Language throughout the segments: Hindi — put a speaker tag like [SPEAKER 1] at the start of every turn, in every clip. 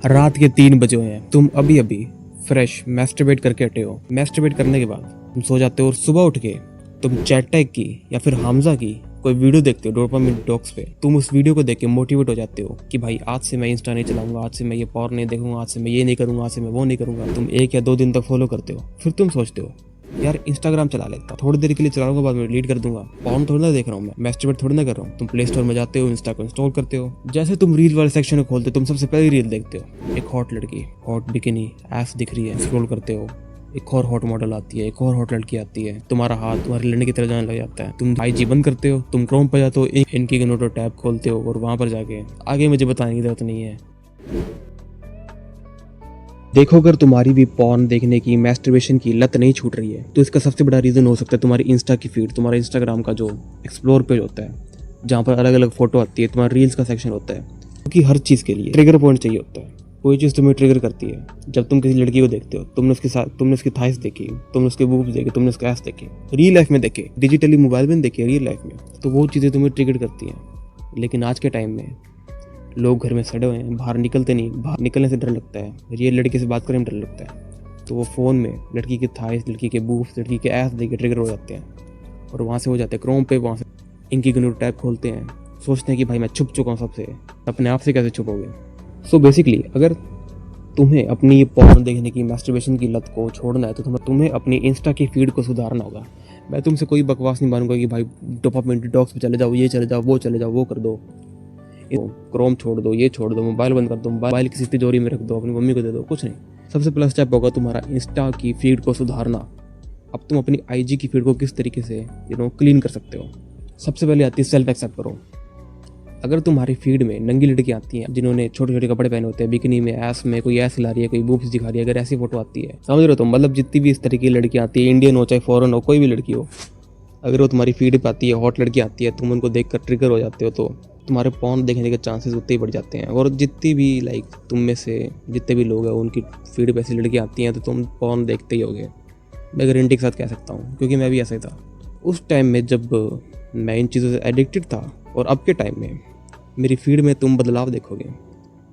[SPEAKER 1] रात के 3 बजे हैं, तुम अभी अभी फ्रेश मैस्टरबेट करके हटे हो। मैस्टरबेट करने के बाद तुम सो जाते हो और सुबह उठ के तुम चैटटैग की या फिर हमजा की कोई वीडियो देखते हो डोपामिन डिटॉक्स पे। तुम उस वीडियो को देख के मोटिवेट हो जाते हो कि भाई आज से मैं इंस्टा नहीं चलाऊंगा, आज से मैं ये पॉर्न नहीं देखूंगा, आज से मैं ये नहीं करूंगा, आज से मैं वो नहीं करूंगा। तुम 1 या 2 दिन तक फॉलो करते हो, फिर तुम सोचते हो यार इंस्टाग्राम चला लेता, थोड़ी देर के लिए चलाऊंगा, बाद में डिलीट कर दूंगा। पॉर्न थोड़ी ना देख रहा हूँ मैं, मैस्टरबेट थोड़ी ना कर रहा हूँ। तुम प्ले स्टोर में जाते हो, इंस्टा को इंस्टॉल करते हो। जैसे तुम रील वाले सेक्शन को खोलते हो, तुम सबसे पहले रील देखते हो, एक हॉट लड़की, हॉट बिकिनी एस दिख रही है, स्क्रॉल करते हो, एक और हॉट मॉडल आती है, एक और हॉट लड़की आती है, तुम्हारा हाथ तुम्हारे लड़ने की तरह जाने लग जाता है। तुम आईजी बंद करते हो, तुम क्रोम पर जाते हो, इनकी नोटो टैब खोलते हो और वहां पर जाके आगे मुझे बताने की जरूरत नहीं है। देखो, अगर तुम्हारी भी पॉर्न देखने की, मैस्टरबेशन की लत नहीं छूट रही है तो इसका सबसे बड़ा रीजन हो सकता है तुम्हारी इंस्टा की फीड, तुम्हारा इंस्टाग्राम का जो एक्सप्लोर पेज होता है जहाँ पर अलग अलग फोटो आती है, तुम्हारा रील्स का सेक्शन होता है। क्योंकि हर चीज़ के लिए ट्रिगर पॉइंट चाहिए होता है। कोई चीज़ तुम्हें ट्रिगर करती है जब तुम किसी लड़की को देखते हो, तुमने उसकी थाइस देखी, तुमने उसके बूब्स देखे, तुमने उसके एस देखे, रियल लाइफ में देखे, डिजिटली मोबाइल में देखे, रियल लाइफ में, तो वो चीज़ें तुम्हें ट्रिगर करती हैं। लेकिन आज के टाइम में लोग घर में सड़े हुए हैं, बाहर निकलते नहीं, बाहर निकलने से डर लगता है, रियल लड़की से बात करने में डर लगता है, तो वो फ़ोन में लड़की की थाइस, लड़की के बूब्स, लड़की के एस देख के ट्रिगर हो जाते हैं और वहाँ से हो जाते हैं क्रोम पे, वहाँ से इनकी गनू टैब खोलते हैं, सोचते हैं कि भाई मैं छुप चुका हूँ सबसे, अपने आप से कैसे छुपोगे। सो बेसिकली अगर तुम्हें अपनी ये पॉर्न देखने की, मैस्टरबेशन की लत को छोड़ना है तो तुम्हें अपनी इंस्टा की फीड को सुधारना होगा। मैं तुमसे कोई बकवास नहीं मानूंगा कि भाई डोपामिन डिटॉक्स पे चले जाओ, ये चले जाओ, वो चले जाओ, वो कर दो, क्रोम छोड़ दो, ये छोड़ दो, मोबाइल बंद कर दो, मोबाइल किसी तिजोरी में रख दो, अपनी मम्मी को दे दो, कुछ नहीं। सबसे पहला स्टेप होगा तुम्हारा इंस्टा की फीड को सुधारना। अब तुम अपनी आईजी की फीड को किस तरीके से क्लीन कर सकते हो। सबसे पहले आती है सेल्फ एक्सेप्ट करो। अगर तुम्हारी फीड में नंगी लड़की आती हैं जिन्होंने छोटे छोटे कपड़े पहने होते हैं, बिकनी में, ऐस में, कोई ऐस हिला रही है, कोई बूब्स दिखा रही है, अगर ऐसी फोटो आती है, समझ रहे हो तुम, मतलब जितनी भी इस तरीके की लड़की आती है, इंडियन हो चाहे फॉरेन हो, कोई भी लड़की हो, अगर वो तुम्हारी फीड पे आती है, हॉट लड़की आती है, तुम उनको देखकर ट्रिगर हो जाते हो तो तुम्हारे पॉर्न देखने के चांसेस उतने ही बढ़ जाते हैं। और जितनी भी तुम में से जितने भी लोग हैं उनकी फीड पे ऐसी लड़की आती हैं तो तुम पॉर्न देखते ही होगे। मैं गारंटी के साथ कह सकता हूँ, क्योंकि मैं भी ऐसा ही था उस टाइम में जब मैं इन चीज़ों से एडिक्टेड था। और अब के टाइम में मेरी फीड में तुम बदलाव देखोगे।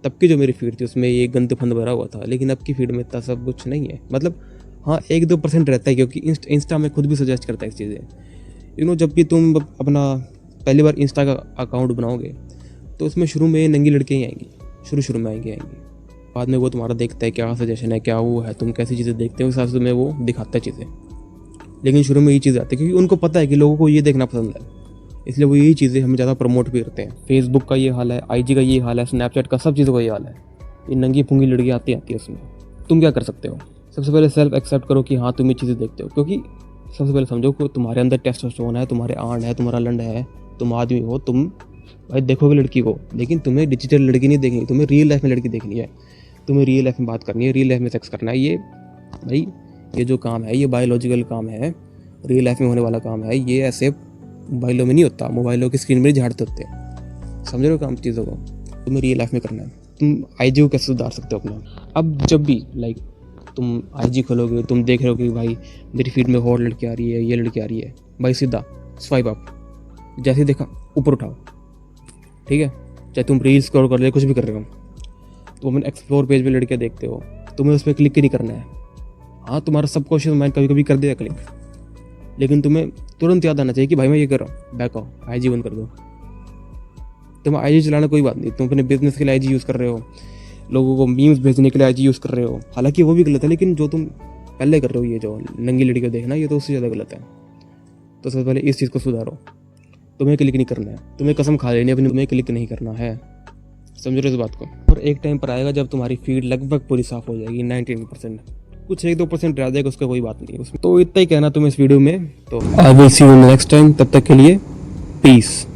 [SPEAKER 1] तब की जो मेरी फीड थी उसमें ये गंद फंद भरा हुआ था, लेकिन अब की फीड में इतना सब कुछ नहीं है। मतलब हाँ 1-2% रहता है, क्योंकि इंस्टा में खुद भी सजेस्ट करता है इस चीज़ें। जब भी तुम अपना पहली बार इंस्टा का अकाउंट बनाओगे तो उसमें शुरू में नंगी लड़कियाँ ही आएंगी, शुरू में आएंगी। बाद में वो तुम्हारा देखता है क्या सजेशन है, क्या वो है, तुम कैसी चीज़ें देखते हो, उस हिसाब से तुम्हें वो दिखाता है चीज़ें। लेकिन शुरू में ये चीज़ आती है क्योंकि उनको पता है कि लोगों को ये देखना पसंद है, इसलिए वो यही चीज़ें हमें ज़्यादा प्रमोट भी करते हैं। फेसबुक का ये हाल है, आईजी का ये हाल है, स्नैपचैट का, सब चीज़ों का ये हाल है। ये नंगी पुंगी लड़की आती है उसमें। तुम क्या कर सकते हो? सबसे पहले सेल्फ एक्सेप्ट करो कि हाँ तुम ये चीज़ें देखते हो। क्योंकि सबसे पहले समझो कि तुम्हारे अंदर टेस्टोस्टेरोन है, तुम्हारे आंड है, तुम्हारा लंड है, तुम आदमी हो, तुम भाई देखोगे लड़की को, लेकिन तुम्हें डिजिटल लड़की नहीं देखनी, तुम्हें रियल लाइफ में लड़की देखनी है, तुम्हें रियल लाइफ में बात करनी है, रियल लाइफ में सेक्स करना है। ये भाई ये जो काम है ये बायोलॉजिकल काम है, रियल लाइफ में होने वाला काम है। ये ऐसे मोबाइलों में नहीं होता, मोबाइलों की स्क्रीन में झाड़ते होते हैं। समझ रहे हो काम चीज़ों को, तुम्हें रियल लाइफ में करना है। तुम आईजी को कैसे सुधार सकते हो अपना? अब जब भी तुम आईजी खोलोगे, तुम देख रहे हो कि भाई मेरी फीड में और लड़की आ रही है, ये लड़की आ रही है, भाई सीधा स्वाइप अप, जैसे देखा ऊपर उठाओ, ठीक है। चाहे तुम रील स्क्रॉल कर रहे हो, कुछ भी कर रहे हो, तो अपने एक्सप्लोर पेज पे लड़कियाँ देखते हो, तुम्हें उस पर क्लिक नहीं करना है। हाँ तुम्हारा सबकॉन्शियस माइंड कभी कभी कर देगा क्लिक, लेकिन तुम्हें तुरंत याद आना चाहिए कि भाई मैं ये कर रहा हूँ, बैक आओ, आईजी बंद कर दो। तुम आईजी चलाना कोई बात नहीं, तुम अपने बिजनेस के लिए आईजी यूज़ कर रहे हो, लोगों को मीम्स भेजने के लिए आईजी यूज़ कर रहे हो, हालांकि वो भी गलत है, लेकिन जो तुम पहले कर रहे हो, ये जो नंगी लड़की को देखना, ये तो उससे ज़्यादा गलत है। तो सबसे पहले इस चीज़ को सुधारो। तुम्हें क्लिक नहीं करना है, तुम्हें कसम खा लेनी है अपनी, तुम्हें क्लिक नहीं करना है। समझ रहे हो इस बात को? और एक टाइम पर आएगा जब तुम्हारी फीड लगभग पूरी साफ हो जाएगी, 99%। कुछ 1-2% रह जाएगा, उसका कोई बात नहीं उसमें। तो इतना ही कहना तुम्हें इस वीडियो में। तो I will see you next time, तब तक के लिए पीस।